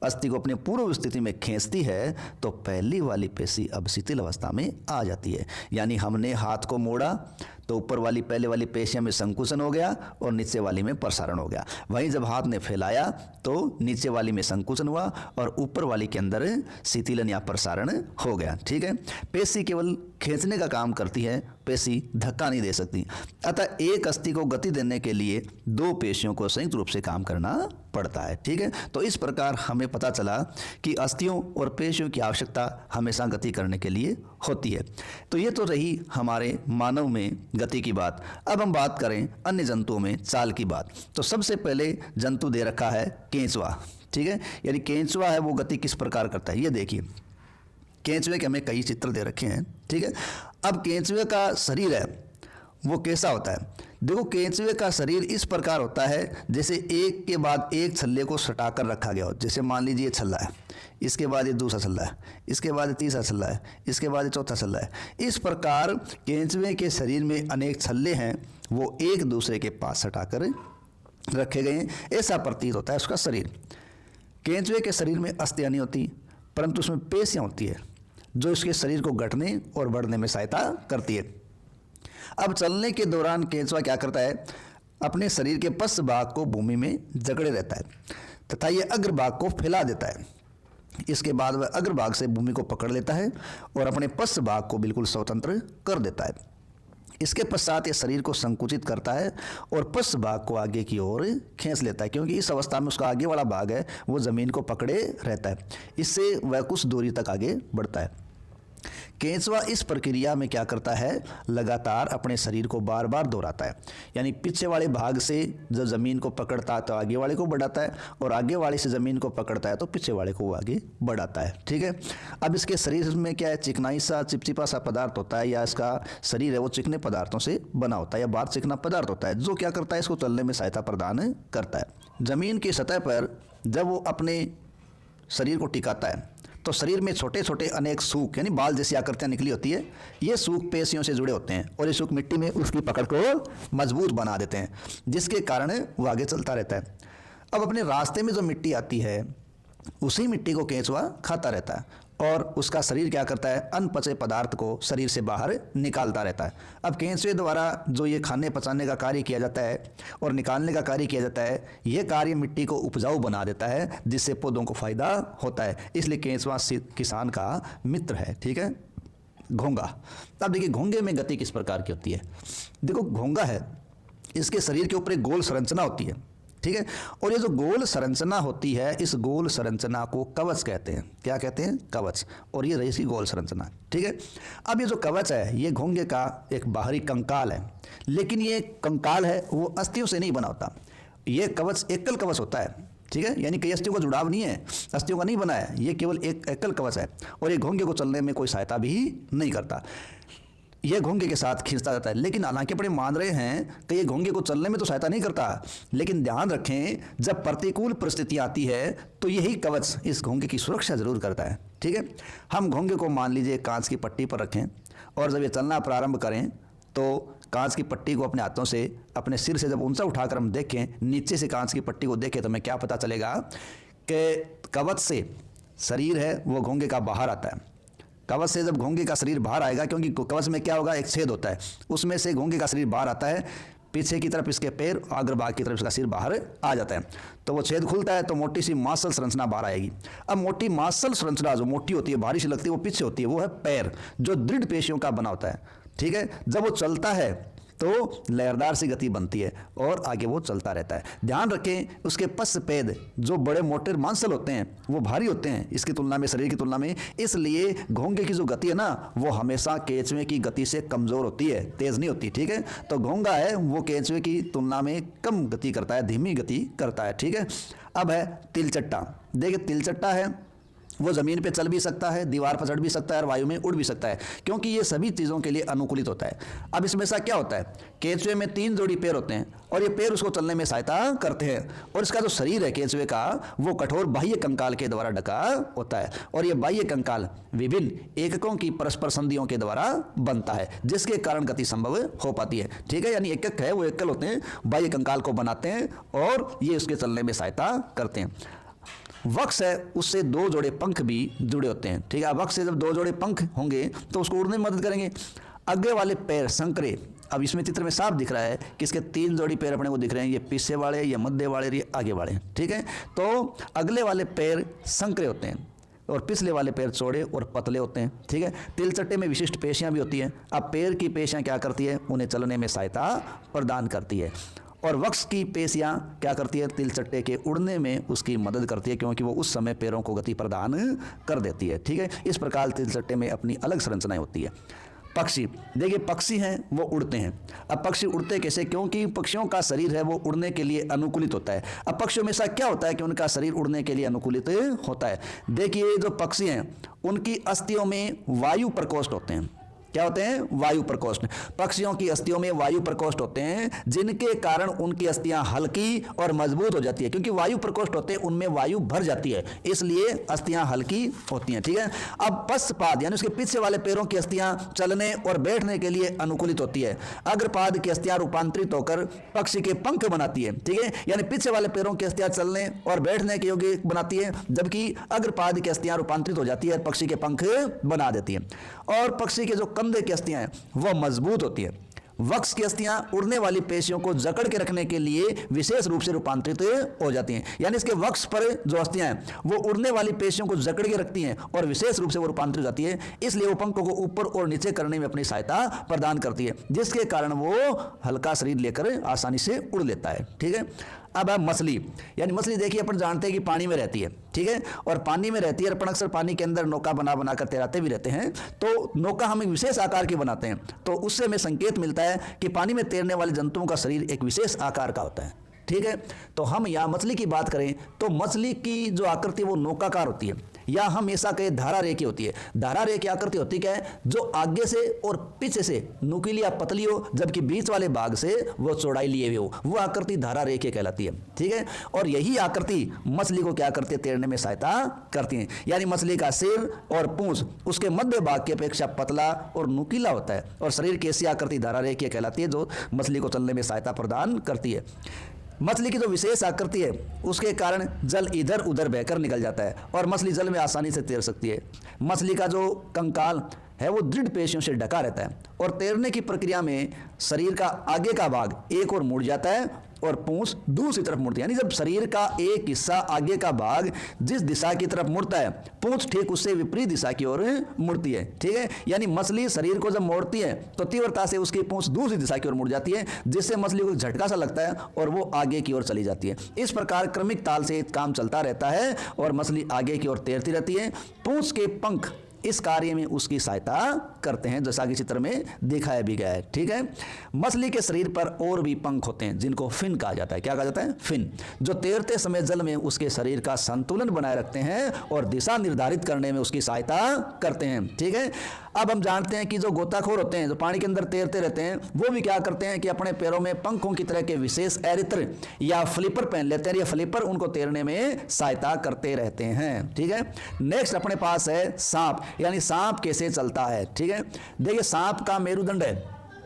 अस्थि को अपने पूर्व स्थिति में खींचती है, तो पहली वाली पेशी अब शिथिल अवस्था में आ जाती है। यानी हमने हाथ को मोड़ा तो ऊपर वाली, पहले वाली पेशियों में संकुचन हो गया और नीचे वाली में प्रसारण हो गया। वहीं जब हाथ ने फैलाया तो नीचे वाली में संकुचन हुआ और ऊपर वाली के अंदर शिथिलन या प्रसारण हो गया। ठीक है, पेशी केवल खींचने का काम करती है, पेशी धक्का नहीं दे सकती। अतः एक अस्थि को गति देने के लिए दो पेशियों को संयुक्त रूप से काम करना पड़ता है। ठीक है, तो इस प्रकार हमें पता चला कि अस्थियों और पेशियों की आवश्यकता हमेशा गति करने के लिए होती है। तो ये तो रही हमारे मानव में गति की बात। अब हम बात करें अन्य जंतुओं में चाल की बात। तो सबसे पहले जंतु दे रखा है केंचुआ। ठीक है, यानी केंचुआ है वो गति किस प्रकार करता है, ये देखिए। केंचुए के हमें कई चित्र दे रखे हैं। ठीक है, अब केंचुए का शरीर है वो कैसा होता है? देखो, केंचुए का शरीर इस प्रकार होता है जैसे एक के बाद एक छल्ले को सटाकर रखा गया हो। जैसे मान लीजिए ये छल्ला है, इसके बाद ये दूसरा छल्ला है, इसके बाद ये तीसरा छल्ला है, इसके बाद ये चौथा छल्ला है। इस प्रकार केंचुए के शरीर में अनेक छल्ले हैं, वो एक दूसरे के पास सटाकर रखे गए हैं, ऐसा प्रतीत होता है उसका शरीर। केंचुए के शरीर में अस्थियां नहीं होती, परंतु उसमें पेशियां होती है जो इसके शरीर को घटने और बढ़ने में सहायता करती है। अब चलने के दौरान केंचुआ क्या करता है? अपने शरीर के पश्च भाग को भूमि में जकड़े रहता है तथा ये अग्रभाग को फैला देता है। इसके बाद वह अग्रभाग से भूमि को पकड़ लेता है और अपने पश्च भाग को बिल्कुल स्वतंत्र कर देता है। इसके पश्चात ये शरीर को संकुचित करता है और पश्च भाग को आगे की ओर खींच लेता है, क्योंकि इस अवस्था में उसका आगे वाला भाग है वो जमीन को पकड़े रहता है। इससे वह कुछ दूरी तक आगे बढ़ता है। केंचुआ इस प्रक्रिया में क्या करता है? लगातार अपने शरीर को बार बार दोहराता है। यानी पीछे वाले भाग से जब ज़मीन को पकड़ता है तो आगे वाले को बढ़ाता है, और आगे वाले से ज़मीन को पकड़ता है तो पीछे वाले को आगे बढ़ाता है। ठीक है, अब इसके शरीर में क्या है? चिकनाई सा, चिपचिपा सा पदार्थ होता है, या इसका शरीर है वो चिकने पदार्थों से बना होता है, या बाहर चिकना पदार्थ होता है, जो क्या करता है? इसको चलने में सहायता प्रदान करता है। ज़मीन की सतह पर जब वो अपने शरीर को टिकाता है, तो शरीर में छोटे छोटे अनेक सूख यानी बाल जैसी आकृतियाँ निकली होती है। ये सूख पेशियों से जुड़े होते हैं और ये सूख मिट्टी में उसकी पकड़ को मजबूत बना देते हैं, जिसके कारण वो आगे चलता रहता है। अब अपने रास्ते में जो मिट्टी आती है उसी मिट्टी को केंचुआ खाता रहता है और उसका शरीर क्या करता है, अनपचे पदार्थ को शरीर से बाहर निकालता रहता है। अब केंचुए द्वारा जो ये खाने पचाने का कार्य किया जाता है और निकालने का कार्य किया जाता है, ये कार्य मिट्टी को उपजाऊ बना देता है, जिससे पौधों को फायदा होता है। इसलिए केंचुआ किसान का मित्र है। ठीक है। घोंगा। अब देखिए घोंगे में गति किस प्रकार की होती है। देखो घोंगा है, इसके शरीर के ऊपर एक गोल संरचना होती है। ठीक है। और ये जो गोल संरचना होती है, इस गोल संरचना को कवच कहते हैं। क्या कहते हैं? कवच। और ये रही इसकी गोल संरचना। ठीक है। अब ये जो कवच है ये घोंगे का एक बाहरी कंकाल है, लेकिन ये कंकाल है वो अस्थियों से नहीं बना होता। ये कवच एकल कवच होता है। ठीक है। यानी कई अस्थियों का जुड़ाव नहीं है, अस्थियों का नहीं बना है, ये केवल एक एकल कवच है और ये घोंगे को चलने में कोई सहायता भी नहीं करता। ये घोंगे के साथ खींचता जाता है। लेकिन हालांकि अपने मान रहे हैं कि ये घोंगे को चलने में तो सहायता नहीं करता, लेकिन ध्यान रखें जब प्रतिकूल परिस्थितियाँ आती है तो यही कवच इस घोंगे की सुरक्षा जरूर करता है। ठीक है। हम घोंगे को मान लीजिए कांच की पट्टी पर रखें और जब ये चलना प्रारंभ करें तो कांच की पट्टी को अपने हाथों से अपने सिर से जब ऊंचा उठाकर हम देखें, नीचे से कांच की पट्टी को देखें, तो हमें क्या पता चलेगा कि कवच से शरीर है वो घोंगे का बाहर आता है। कवच से जब घोंगे का शरीर बाहर आएगा, क्योंकि कवच में क्या होगा, एक छेद होता है, उसमें से घोंगे का शरीर बाहर आता है, पीछे की तरफ इसके पैर, अग्रभाग की तरफ इसका सिर बाहर आ जाता है। तो वो छेद खुलता है तो मोटी सी मांसल संरचना बाहर आएगी। अब मोटी मांसल संरचना जो मोटी होती है, भारी सी लगती है, वो पीछे होती है, वो है पैर, जो दृढ़ पेशियों का बना होता है। ठीक है। जब वो चलता है तो लहरदार सी गति बनती है और आगे वो चलता रहता है। ध्यान रखें उसके पश्चपेद जो बड़े मोटे मांसल होते हैं वो भारी होते हैं इसकी तुलना में, शरीर की तुलना में, इसलिए घोंगे की जो गति है ना वो हमेशा केंचुए की गति से कमजोर होती है, तेज नहीं होती। ठीक है। तो घोंगा है वो केंचुए की तुलना में कम गति करता है, धीमी गति करता है। ठीक है। अब है तिलचट्टा। देखिए तिलचट्टा है वो ज़मीन पे चल भी सकता है, दीवार पर चढ़ भी सकता है और वायु में उड़ भी सकता है, क्योंकि ये सभी चीज़ों के लिए अनुकूलित होता है। अब इसमें ऐसा क्या होता है, केंचुए में 3 जोड़ी पैर होते हैं और ये पैर उसको चलने में सहायता करते हैं और इसका जो शरीर है केंचुए का वो कठोर बाह्य कंकाल के द्वारा ढका होता है और ये बाह्य कंकाल विभिन्न एककों की परस्पर संधियों के द्वारा बनता है, जिसके कारण गति संभव हो पाती है। ठीक है। यानी एकक है वो एकल होते हैं, बाह्य कंकाल को बनाते हैं और ये उसके चलने में सहायता करते हैं। वक्ष है उससे 2 जोड़े पंख भी जुड़े होते हैं। ठीक है। वक्ष से जब 2 जोड़े पंख होंगे तो उसको उड़ने में मदद करेंगे। आगे वाले पैर संकरे, अब इसमें चित्र में साफ दिख रहा है कि इसके 3 जोड़ी पैर अपने को दिख रहे हैं, ये पीछे वाले, ये मध्य वाले, ये आगे वाले। ठीक है। तो अगले वाले पैर संकरे होते हैं और पिछले वाले पैर चौड़े और पतले होते हैं। ठीक है। तिलचट्टे में विशिष्ट पेशियां भी होती हैं। अब पैर की पेशियां क्या करती है, उन्हें चलने में सहायता प्रदान करती है और वक्ष की पेशियां क्या करती है, तिलचट्टे के उड़ने में उसकी मदद करती है, क्योंकि वो उस समय पैरों को गति प्रदान कर देती है। ठीक है। इस प्रकार तिलचट्टे में अपनी अलग संरचनाएं होती है। पक्षी, देखिए पक्षी हैं वो उड़ते हैं। अब पक्षी उड़ते कैसे, क्योंकि पक्षियों का शरीर है वो उड़ने के लिए अनुकूलित होता है। अब पक्षियों में ऐसा क्या होता है कि उनका शरीर उड़ने के लिए अनुकूलित होता है। देखिए जो पक्षी हैं उनकी अस्थियों में वायु प्रकोष्ठ होते हैं। क्या होते हैं, वायु प्रकोष्ठ। पक्षियों की अस्थियों में वायु प्रकोष्ठ होते हैं, जिनके कारण उनकी अस्थियां हल्की और मजबूत हो जाती है, क्योंकि वायु प्रकोष्ठ होते हैं उनमें वायु भर जाती है, इसलिए अस्थियां हल्की होती हैं। ठीक है। अब पश्चपाद यानी उसके पीछे वाले पैरों की अस्थियां चलने और बैठने के लिए अनुकूलित होती है। अग्रपाद की अस्थियां रूपांतरित होकर पक्षी के पंख बनाती है। ठीक है। यानी पीछे वाले पैरों की अस्थियां चलने और बैठने के योग्य बनाती है, जबकि अग्रपाद की अस्थियां रूपांतरित हो जाती है, पक्षी के पंख बना देती है। और पक्षी के जो कंधे की अस्थियां हैं वो मजबूत होती है। वक्ष की अस्थियां उड़ने वाली पेशियों को जकड़ के रखने के लिए विशेष रूप से रूपांतरित हो जाती हैं। यानी इसके वक्ष पर जो अस्थियां हैं वो उड़ने वाली पेशियों को जकड़ के रखती हैं और विशेष रूप से वो रूपांतरित हो जाती है, इसलिए वो पंखों को ऊपर और नीचे करने में अपनी सहायता प्रदान करती है, जिसके कारण वो हल्का शरीर लेकर आसानी से उड़ लेता है। ठीक है। अब है मछली। यानी मछली देखिए अपन जानते हैं कि पानी में रहती है। ठीक है। और पानी में रहती है, अपन अक्सर पानी के अंदर नौका बना बनाकर तैराते भी रहते हैं। तो नौका हम एक विशेष आकार की बनाते हैं, तो उससे हमें संकेत मिलता है कि पानी में तैरने वाले जंतुओं का शरीर एक विशेष आकार का होता है। ठीक है। तो हम यहाँ मछली की बात करें तो मछली की जो आकृति वो नौकाकार होती है, या हमेशा कहे धारा रेखी होती है। धारा रेखी आकृति होती क्या है, जो आगे से और पीछे से नुकीली या पतली हो, जबकि बीच वाले भाग से वो चौड़ाई लिए हुए हो, वो आकृति धारा रेखी कहलाती है। ठीक है, और यही आकृति मछली को क्या करती है, तैरने में सहायता करती है। यानी मछली का सिर और पूंछ उसके मध्य भाग की अपेक्षा पतला और नुकीला होता है, और शरीर की ऐसी आकृति धारा रेखी कहलाती है जो मछली को चलने में सहायता प्रदान करती है। मछली की जो विशेष आकृति है उसके कारण जल इधर उधर बहकर निकल जाता है और मछली जल में आसानी से तैर सकती है। मछली का जो कंकाल है वो दृढ़ पेशियों से ढका रहता है और तैरने की प्रक्रिया में शरीर का आगे का भाग एक ओर मुड़ जाता है और पूंछ दूसरी तरफ मुड़ती है। यानी जब शरीर का एक हिस्सा आगे का भाग जिस दिशा की तरफ मुड़ता है, पूंछ ठीक उससे विपरीत दिशा की ओर मुड़ती है। ठीक है, यानी मछली शरीर को जब मोड़ती है तो तीव्रता से उसकी पूंछ दूसरी दिशा की ओर मुड़ जाती है, जिससे मछली को झटका सा लगता है और वो आगे की ओर चली जाती है। इस प्रकार क्रमिक ताल से काम चलता रहता है और मछली आगे की ओर तैरती रहती है। पूंछ के पंख इस कार्य में उसकी सहायता करते हैं, जैसा कि चित्र में दिखाया भी गया है। ठीक है, मछली के शरीर पर और भी पंख होते हैं जिनको फिन कहा जाता है। क्या कहा जाता है? फिन, जो तैरते समय जल में उसके शरीर का संतुलन बनाए रखते हैं और दिशा निर्धारित करने में उसकी सहायता करते हैं। ठीक है, अब हम जानते हैं कि जो गोताखोर होते हैं, जो पानी के अंदर तैरते रहते हैं, वो भी क्या करते हैं कि अपने पैरों में पंखों की तरह के विशेष एरित्र या फ्लिपर पहन लेते हैं। ये फ्लिपर उनको तैरने में सहायता करते रहते हैं। ठीक है, नेक्स्ट अपने पास है सांप, यानी सांप कैसे चलता है। ठीक है, देखिए सांप का मेरुदंड है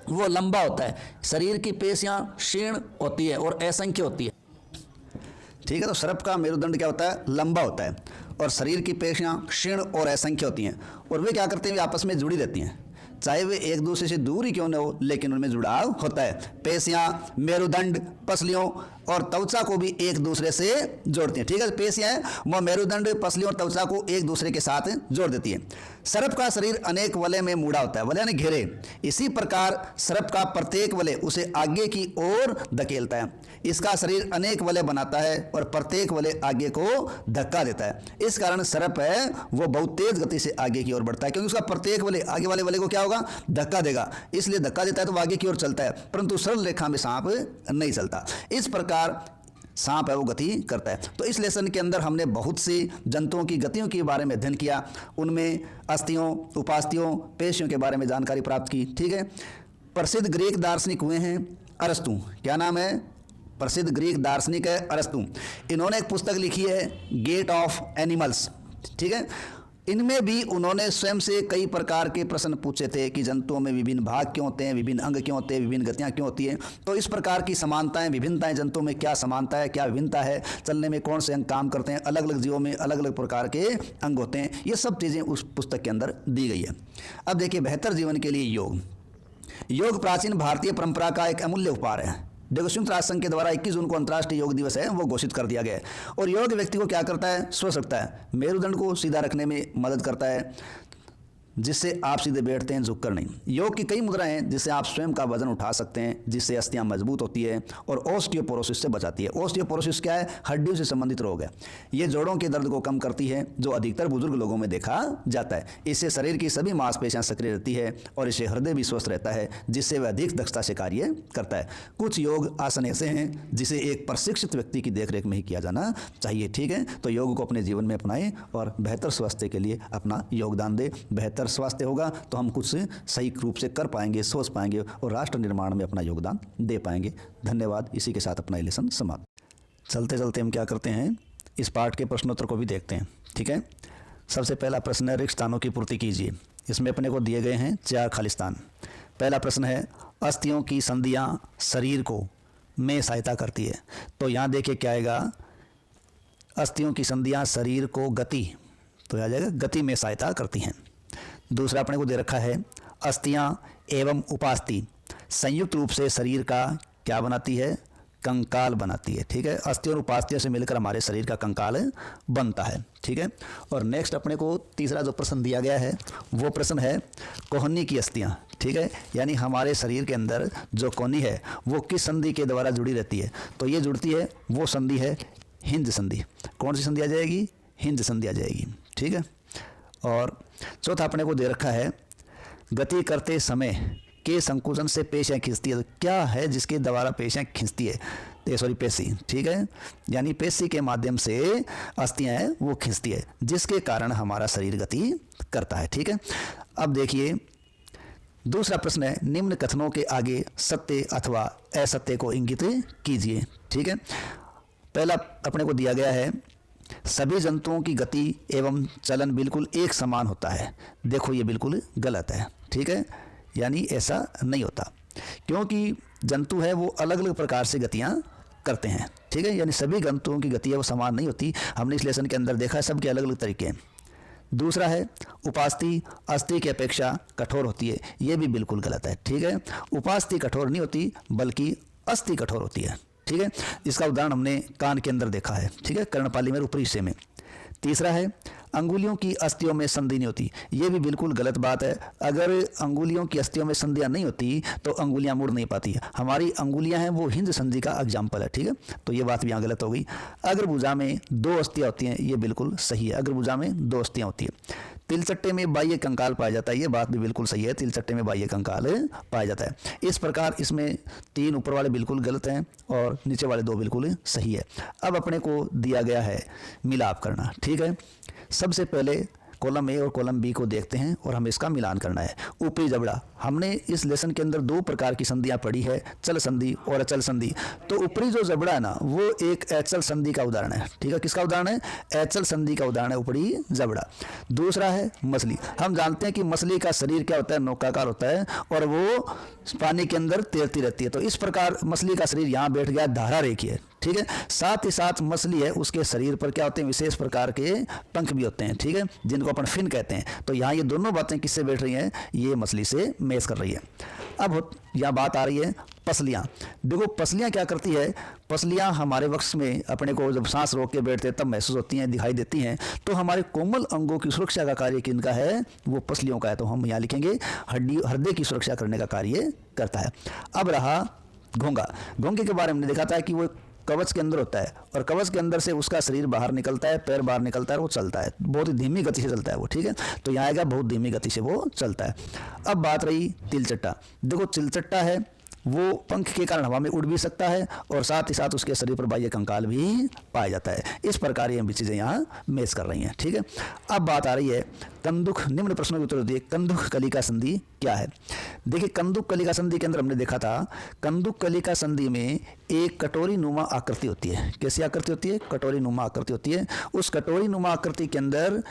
वो लंबा होता है, शरीर की पेशियां क्षीण होती है और असंख्य होती है। ठीक है, तो सर्प का मेरुदंड क्या होता है? लंबा होता है और शरीर की पेशियां क्षीण और असंख्य होती हैं और वे क्या करते हैं, वे आपस में जुड़ी रहती हैं, चाहे वे एक दूसरे से दूर ही क्यों न हो, लेकिन उनमें जुड़ाव होता है। पेशियां मेरुदंड, पसलियों और त्वचा को भी एक दूसरे से जोड़ती हैं। ठीक है, पेशियां वो मेरुदंड, पसलियों और त्वचा को एक दूसरे के साथ जोड़ देती है। सर्प का शरीर अनेक वलय में मुड़ा होता है, वलय यानी घेरे। इसी प्रकार सर्प का प्रत्येक वलय उसे आगे की ओर धकेलता है। इसका शरीर अनेक वलय बनाता है और प्रत्येक वलय आगे को धक्का देता है। इस कारण सर्प है वो बहुत तेज गति से आगे की ओर बढ़ता है, क्योंकि उसका प्रत्येक वलय आगे वाले वलय को क्या होगा? धक्का देगा। इसलिए धक्का देता है तो वो आगे की ओर चलता है, परंतु सरल रेखा में सांप नहीं चलता। इस प्रकार सांप है वो गति करता है। तो इस लेसन के अंदर हमने बहुत सी जंतुओं की गतियों के बारे में अध्ययन किया, उनमें अस्थियों, उपास्थियों, पेशियों के बारे में जानकारी प्राप्त की। ठीक है, प्रसिद्ध ग्रीक दार्शनिक हुए हैं अरस्तु। क्या नाम है? प्रसिद्ध ग्रीक दार्शनिक है अरस्तु। इन्होंने एक पुस्तक लिखी है गेट ऑफ एनिमल्स। ठीक है, इनमें भी उन्होंने स्वयं से कई प्रकार के प्रश्न पूछे थे कि जंतुओं में विभिन्न भाग क्यों होते हैं, विभिन्न अंग क्यों होते हैं, विभिन्न गतियां क्यों होती हैं। तो इस प्रकार की समानताएं, विभिन्नताएं, जंतुओं में क्या समानता है, क्या विभिन्नता है, चलने में कौन से अंग काम करते हैं, अलग अलग जीवों में अलग अलग प्रकार के अंग होते हैं, ये सब चीज़ें उस पुस्तक के अंदर दी गई है। अब देखिए, बेहतर जीवन के लिए योग। योग प्राचीन भारतीय परंपरा का एक अमूल्य उपहार है। देखो, संयुक्त राष्ट्र संघ के द्वारा 21 जून को अंतर्राष्ट्रीय योग दिवस है वो घोषित कर दिया गया है। और योग व्यक्ति को क्या करता है? स्वस्थ रखता है, मेरुदंड को सीधा रखने में मदद करता है, जिससे आप सीधे बैठते हैं, झुककर नहीं। योग की कई मुद्राएं हैं जिससे आप स्वयं का वजन उठा सकते हैं, जिससे अस्थियां मजबूत होती है और ऑस्टियोपोरोसिस से बचाती है। ऑस्टियोपोरोसिस क्या है? हड्डियों से संबंधित रोग है। ये जोड़ों के दर्द को कम करती है, जो अधिकतर बुजुर्ग लोगों में देखा जाता है। इससे शरीर की सभी मांसपेशियां सक्रिय रहती है और इससे हृदय भी स्वस्थ रहता है, जिससे वह अधिक दक्षता से कार्य करता है। कुछ योग आसन ऐसे हैं जिसे एक प्रशिक्षित व्यक्ति की देखरेख में ही किया जाना चाहिए। ठीक है, तो योग को अपने जीवन में अपनाएं और बेहतर स्वास्थ्य के लिए अपना योगदान दें। बेहतर स्वास्थ्य होगा तो हम कुछ सही रूप से कर पाएंगे, सोच पाएंगे और राष्ट्र निर्माण में अपना योगदान दे पाएंगे। धन्यवाद। इसी के साथ अपना लेसन समाप्त। चलते चलते हम क्या करते हैं, इस पाठ के प्रश्नोत्तर को भी देखते हैं। ठीक है, सबसे पहला प्रश्न है, रिक्त स्थानों की पूर्ति कीजिए। इसमें अपने को दिए गए हैं 4 खाली स्थान। पहला प्रश्न है, अस्थियों की संधियां शरीर को में सहायता करती है। तो यहाँ देखिए क्या आएगा, अस्थियों की संधियां शरीर को गति, तो आ जाएगा गति में सहायता करती हैं। दूसरा अपने को दे रखा है, अस्थियां एवं उपास्थि संयुक्त रूप से शरीर का क्या बनाती है? कंकाल बनाती है। ठीक है, अस्थि और उपास्थि से मिलकर हमारे शरीर का कंकाल बनता है। ठीक है, और नेक्स्ट अपने को तीसरा जो प्रश्न दिया गया है वो प्रश्न है, कोहनी की अस्थियां। ठीक है, यानी हमारे शरीर के अंदर जो कोहनी है वो किस संधि के द्वारा जुड़ी रहती है? तो ये जुड़ती है, वो संधि है हिंज संधि। कौन सी संधि आ जाएगी? हिंज संधि आ जाएगी। ठीक है, और चौथा अपने को दे रखा है, गति करते समय के संकुचन से पेशियां खींचती है। तो क्या है जिसके द्वारा पेशियां खींचती है? सॉरी पेशी, ठीक है, यानी पेशी के माध्यम से अस्थियां हैं वो खींचती है, जिसके कारण हमारा शरीर गति करता है, ठीक है। अब देखिए दूसरा प्रश्न है, निम्न कथनों के आगे सत्य अथवा असत्य को इंगित कीजिए, ठीक है। पहला अपने को दिया गया है, सभी जंतुओं की गति एवं चलन बिल्कुल एक समान होता है। देखो ये बिल्कुल गलत है, ठीक है, यानी ऐसा नहीं होता, क्योंकि जंतु है वो अलग अलग प्रकार से गतियां करते हैं, ठीक है, यानी सभी जंतुओं की गति है वो समान नहीं होती। हमने इस लेसन के अंदर देखा है सबके अलग अलग तरीके हैं। दूसरा है, उपास्थि अस्थि की अपेक्षा कठोर होती है। ये भी बिल्कुल गलत है, ठीक है, उपास्थि कठोर नहीं होती बल्कि अस्थि कठोर होती है, ठीक है। इसका उदाहरण हमने कान के अंदर देखा है, ठीक है, कर्णपाली में ऊपरी हिस्से में। तीसरा है, अंगुलियों की अस्थियों में संधि नहीं होती। ये भी बिल्कुल गलत बात है। अगर अंगुलियों की अस्थियों में संधियां नहीं होती तो अंगुलियां मुड़ नहीं पाती। हमारी अंगुलियां हैं वो हिंद संधि का एग्जाम्पल है, ठीक है, तो ये बात भी यहाँ गलत हो गई। अगर भुजा में 2 अस्थियां होती हैं, ये बिल्कुल सही है, अगर भुजा में 2 अस्थियां होती है। तिलचट्टे में बाह्य कंकाल पाया जाता है, ये बात भी बिल्कुल सही है, तिलचट्टे में बाह्य कंकाल पाया जाता है। इस प्रकार इसमें 3 ऊपर वाले बिल्कुल गलत हैं और नीचे वाले 2 बिल्कुल सही है। अब अपने को दिया गया है मिलाप करना, ठीक है। सबसे पहले कॉलम ए और कॉलम बी को देखते हैं और हमें इसका मिलान करना है। ऊपरी जबड़ा, हमने इस लेसन के अंदर 2 प्रकार की संधियां पढ़ी है, चल संधि और अचल संधि। तो ऊपरी जो जबड़ा है ना वो एक अचल संधि का उदाहरण है, ठीक है, किसका उदाहरण है, अचल संधि का उदाहरण है ऊपरी जबड़ा। दूसरा है मछली। हम जानते हैं कि मछली का शरीर क्या होता है, नौकाकार होता है और वो पानी के अंदर तैरती रहती है। तो इस प्रकार मछली का शरीर यहाँ बैठ गया, धारा रेखी है, ठीक है। साथ ही साथ मछली है उसके शरीर पर क्या होते हैं, विशेष प्रकार के पंख भी होते हैं, ठीक है, जिनको अपन फिन कहते हैं। तो यहाँ ये दोनों बातें किससे बैठ रही हैं, ये मछली से मैच कर रही है। अब यहाँ बात आ रही है पसलियाँ। देखो पसलियाँ क्या करती है, पसलियाँ हमारे वक्ष में अपने को जब सांस रोक के बैठते हैं तब महसूस होती हैं, दिखाई देती हैं। तो हमारे कोमल अंगों की सुरक्षा का कार्य किनका है, वो पसलियों का है। तो हम यहाँ लिखेंगे हृदय की सुरक्षा करने का कार्य करता है। अब रहा घोंघा। घोंघे के बारे में देखा था कि वो कवच के अंदर होता है और कवच के अंदर से उसका शरीर बाहर निकलता है, पैर बाहर निकलता है, वो चलता है, बहुत ही धीमी गति से चलता है वो, ठीक है। तो यहाँ आएगा बहुत धीमी गति से वो चलता है। अब बात रही तिलचट्टा। देखो तिलचट्टा है वो पंख के कारण हवा में उड़ भी सकता है और साथ ही साथ उसके शरीर पर बाह्य कंकाल भी पाया जाता है। इस प्रकार ये भी चीज़ें यहाँ मैच कर रही हैं, ठीक है। अब बात आ रही है कंदुक। निम्न प्रश्नों के उत्तर दिए, कंदुक कलिका संधि क्या है। देखिए कंदुक कलिका संधि के अंदर हमने देखा था, कंदुक कलिका संधि में एक कटोरी नुमा आकृति होती है। कैसी आकृति होती है, कटोरी नुमा आकृति होती है। उस कटोरी नुमा आकृति के अंदर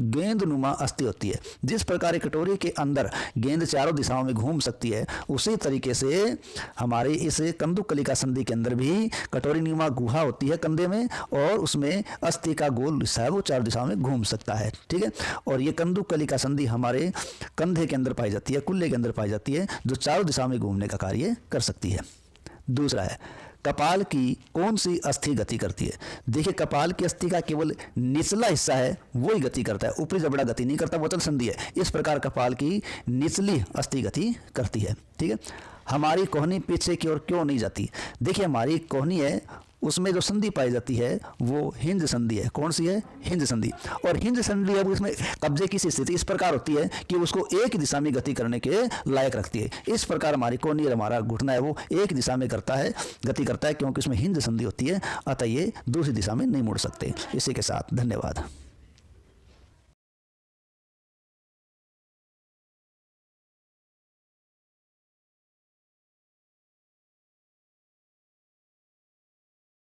गेंद नुमा अस्थि होती है। जिस प्रकार कटोरी के अंदर गेंद चारों दिशाओं में घूम सकती है, उसी तरीके से हमारे इस कंदुक कलिका संधि के अंदर भी कटोरी नुमा गुहा होती है कंधे में और उसमें अस्थि का गोल हिस्सा है वो 4 दिशाओं में घूम सकता है, ठीक है। और ये कंदुक कलिका संधि हमारे कंधे के अंदर पाई जाती है, कुल्ले के अंदर पाई जाती है, जो चारों दिशाओं में घूमने का कार्य कर सकती है। दूसरा है कपाल की कौन सी अस्थि गति करती है। देखिए कपाल की अस्थि का केवल निचला हिस्सा है वो ही गति करता है, ऊपरी जबड़ा गति नहीं करता, वो अचल संधि है। इस प्रकार कपाल की निचली अस्थि गति करती है, ठीक है। हमारी कोहनी पीछे की ओर क्यों नहीं जाती। देखिए हमारी कोहनी है उसमें जो संधि पाई जाती है वो हिंज संधि है। कौन सी है, हिंज संधि। और हिंज संधि है वो इसमें कब्जे की स्थिति इस प्रकार होती है कि उसको एक दिशा में गति करने के लायक रखती है। इस प्रकार हमारी कोहनी और हमारा घुटना है वो एक दिशा में करता है, गति करता है, क्योंकि उसमें हिंज संधि होती है, अतः ये दूसरी दिशा में नहीं मुड़ सकते। इसी के साथ धन्यवाद।